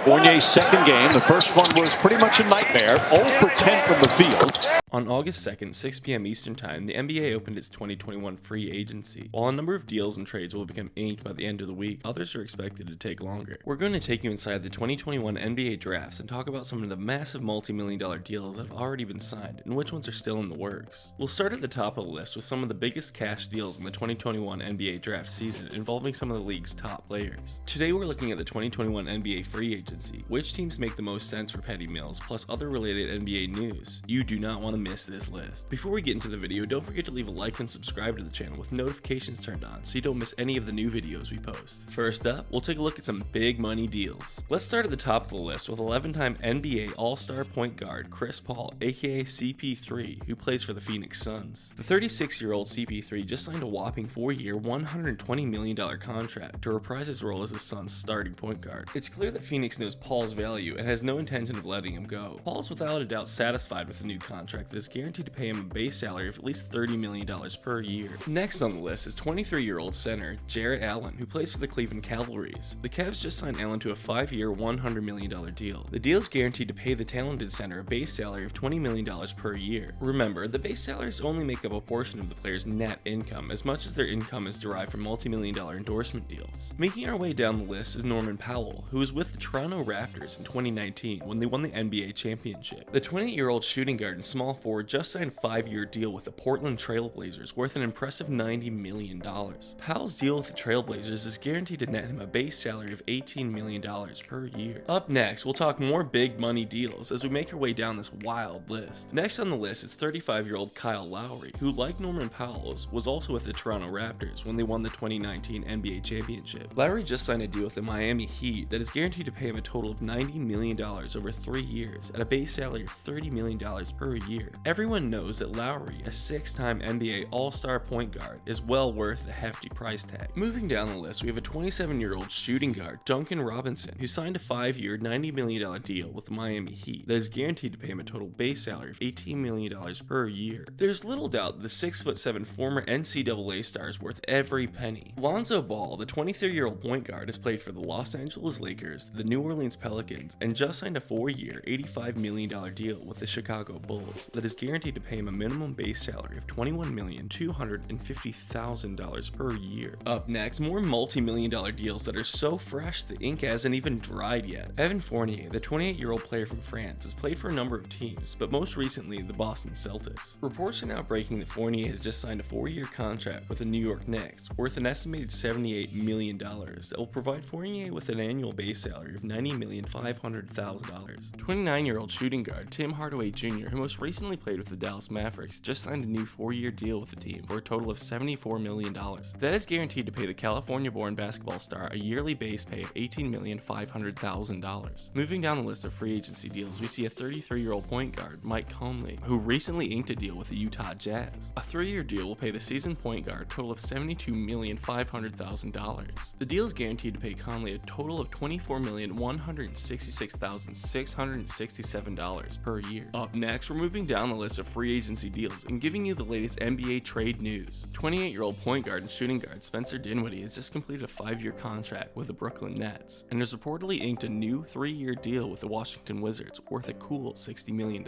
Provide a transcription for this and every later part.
Fournier's second game. The first one was pretty much a nightmare. 0 for 10 from the field. On August 2nd, 6 p.m. Eastern Time, the NBA opened its 2021 free agency. While a number of deals and trades will become inked by the end of the week, others are expected to take longer. We're going to take you inside the 2021 NBA drafts and talk about some of the massive multi-million-dollar deals that have already been signed and which ones are still in the works. We'll start at the top of the list with some of the biggest cash deals in the 2021 NBA draft season involving some of the league's top players. Today we're looking at the 2021 NBA free agency, which teams make the most sense for Petty Mills, plus other related NBA news. You do not want to miss this list. Before we get into the video, don't forget to leave a like and subscribe to the channel with notifications turned on so you don't miss any of the new videos we post. First up, we'll take a look at some big money deals. Let's start at the top of the list with 11-time NBA All-Star point guard Chris Paul, aka CP3, who plays for the Phoenix Suns. The 36-year-old CP3 just signed a whopping 4-year, $120 million contract to reprise his role as the Suns' starting point guard. It's clear that Phoenix knows Paul's value and has no intention of letting him go. Paul is without a doubt satisfied with the new contract that is guaranteed to pay him a base salary of at least $30 million per year. Next on the list is 23-year-old center Jarrett Allen, who plays for the Cleveland Cavaliers. The Cavs just signed Allen to a 5-year, $100 million deal. The deal is guaranteed to pay the talented center a base salary of $20 million per year. Remember, the base salaries only make up a portion of the player's net income, as much as their income is derived from multi-million-dollar endorsement deals. Making our way down the list is Norman Powell, who was with the Toronto Raptors in 2019 when they won the NBA championship. The 28-year-old shooting guard and small forward just signed a 5-year deal with the Portland Trail Blazers worth an impressive $90 million. Powell's deal with the Trail Blazers is guaranteed to net him a base salary of $18 million per year. Up next, we'll talk more big money deals as we make our way down this wild list. Next on the list is 35-year-old Kyle Lowry, who, like Norman Powell, was also with the Toronto Raptors when they won the 2019 NBA championship. Lowry just signed a deal with the Miami Heat that is guaranteed to pay him a total of $90 million over 3 years at a base salary of $30 million per year. Everyone knows that Lowry, a 6-time NBA All-Star point guard, is well worth a hefty price tag. Moving down the list, we have a 27-year-old shooting guard, Duncan Robinson, who signed a 5-year, $90 million deal with the Miami Heat that is guaranteed to pay him a total base salary of $18 million per year. There's little doubt that the 6'7" former NCAA star is worth every penny. Lonzo Ball, the 23-year-old point guard, has played for the Los Angeles Lakers, the New Orleans Pelicans, and just signed a 4-year, $85 million deal with the Chicago Bulls that is guaranteed to pay him a minimum base salary of $21,250,000 per year. Up next, more multi-million-dollar deals that are so fresh the ink hasn't even dried yet. Evan Fournier, the 28-year-old player from France, has played for a number of teams, but most recently the Boston Celtics. Reports are now breaking that Fournier has just signed a 4-year contract with the New York Knicks worth an estimated $78 million that will provide Fournier with an annual base salary of $90,500,000. 29-year-old shooting guard Tim Hardaway Jr., who most recently played with the Dallas Mavericks, just signed a new 4-year deal with the team for a total of $74 million. That is guaranteed to pay the California-born basketball star a yearly base pay of $18,500,000. Moving down the list of free agency deals, we see a 33-year-old point guard, Mike Conley, who recently inked a deal with the Utah Jazz. A 3-year deal will pay the seasoned point guard a total of $72,500,000. The deal is guaranteed to pay Conley a total of $24,166,667 per year. Up next, we're moving down the list of free agency deals and giving you the latest NBA trade news. 28-year-old point guard and shooting guard Spencer Dinwiddie has just completed a 5-year contract with the Brooklyn Nets and has reportedly inked a new 3-year deal with the Washington Wizards worth a cool $60 million.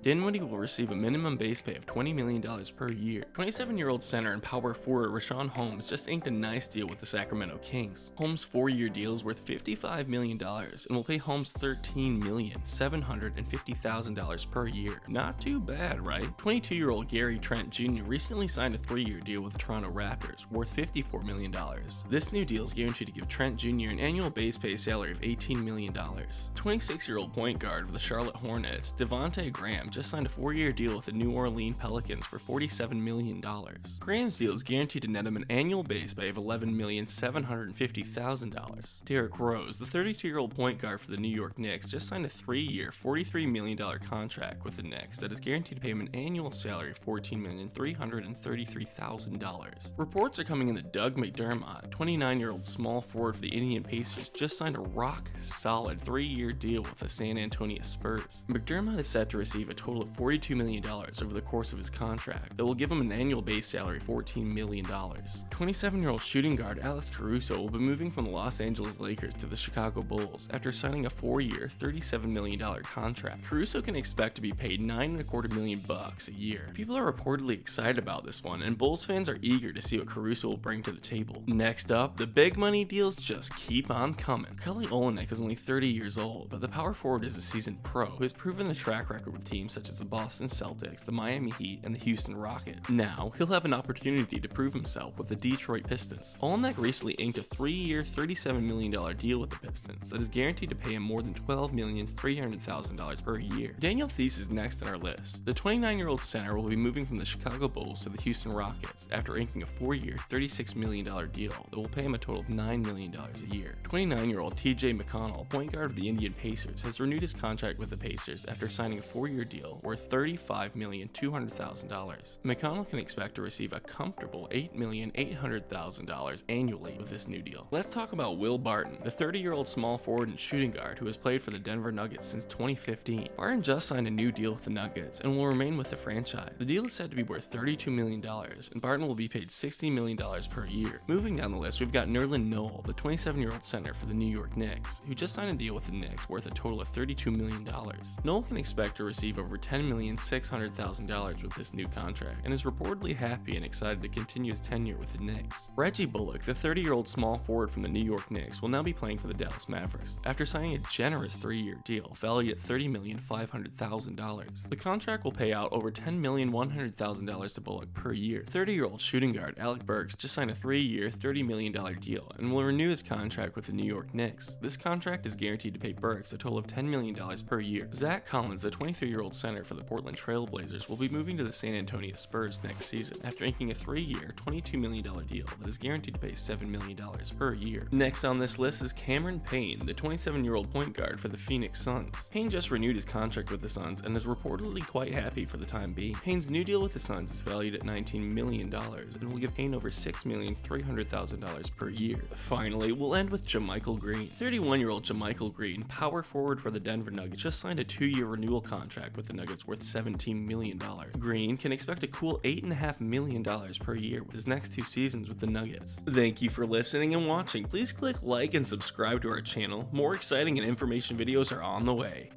Dinwiddie will receive a minimum base pay of $20 million per year. 27-year-old center and power forward Richaun Holmes just inked a nice deal with the Sacramento Kings. Holmes' 4-year deal is worth $55 million and will pay Holmes $13,750,000 per year. Not too bad, right? 22-year-old Gary Trent Jr. recently signed a 3-year deal with the Toronto Raptors worth $54 million. This new deal is guaranteed to give Trent Jr. an annual base pay salary of $18 million. 26-year-old point guard of the Charlotte Hornets, Devontae Graham, just signed a 4-year deal with the New Orleans Pelicans for $47 million. Graham's deal is guaranteed to net him an annual base pay of $11,750,000. Derrick Rose, the 32-year-old point guard for the New York Knicks, just signed a 3-year, $43 million contract with the Knicks that is guaranteed to pay him an annual salary of $14,333,000. Reports are coming in that Doug McDermott, 29-year-old small forward for the Indiana Pacers, just signed a rock-solid 3-year deal with the San Antonio Spurs. McDermott is set to receive a total of $42 million over the course of his contract that will give him an annual base salary of $14 million. 27-year-old shooting guard Alex Caruso will be moving from the Los Angeles Lakers to the Chicago Bulls Bulls after signing a 4-year, $37 million contract. Caruso can expect to be paid $9.25 million a year. People are reportedly excited about this one, and Bulls fans are eager to see what Caruso will bring to the table. Next up, the big money deals just keep on coming. Kelly Olynyk is only 30 years old, but the power forward is a seasoned pro who has proven the track record with teams such as the Boston Celtics, the Miami Heat, and the Houston Rockets. Now, he'll have an opportunity to prove himself with the Detroit Pistons. Olynyk recently inked a 3-year, $37 million deal with the Pistons that is guaranteed to pay him more than $12,300,000 per year. Daniel Theis is next on our list. The 29-year-old center will be moving from the Chicago Bulls to the Houston Rockets after inking a 4-year, $36 million deal that will pay him a total of $9 million a year. 29-year-old TJ McConnell, point guard of the Indiana Pacers, has renewed his contract with the Pacers after signing a 4-year deal worth $35,200,000. McConnell can expect to receive a comfortable $8,800,000 annually with this new deal. Let's talk about Will Barton, the 30-year-old small forward and shooting guard who has played for the Denver Nuggets since 2015. Barton just signed a new deal with the Nuggets and will remain with the franchise. The deal is said to be worth $32 million, and Barton will be paid $60 million per year. Moving down the list, we've got Nerlens Noel, the 27-year-old center for the New York Knicks, who just signed a deal with the Knicks worth a total of $32 million. Noel can expect to receive over $10,600,000 with this new contract, and is reportedly happy and excited to continue his tenure with the Knicks. Reggie Bullock, the 30-year-old small forward from the New York Knicks, will now be playing for the Dallas Mavericks after signing a generous 3-year deal valued at $30,500,000. The contract will pay out over $10,100,000 to Bullock per year. 30-year-old shooting guard Alec Burks just signed a 3-year, $30 million deal and will renew his contract with the New York Knicks. This contract is guaranteed to pay Burks a total of $10 million per year. Zach Collins, the 23-year-old center for the Portland Trail Blazers, will be moving to the San Antonio Spurs next season after inking a 3-year, $22 million deal that is guaranteed to pay $7 million per year. Next on this list is Cameron Payne, the 27-year-old point guard for the Phoenix Suns. Payne just renewed his contract with the Suns and is reportedly quite happy for the time being. Payne's new deal with the Suns is valued at $19 million and will give Payne over $6,300,000 per year. Finally, we'll end with JaMychal Green. 31-year-old JaMychal Green, power forward for the Denver Nuggets, just signed a 2-year renewal contract with the Nuggets worth $17 million. Green can expect a cool $8.5 million per year with his next 2 seasons with the Nuggets. Thank you for listening and watching. Please click like and subscribe to our channel. More exciting and information videos are on the way.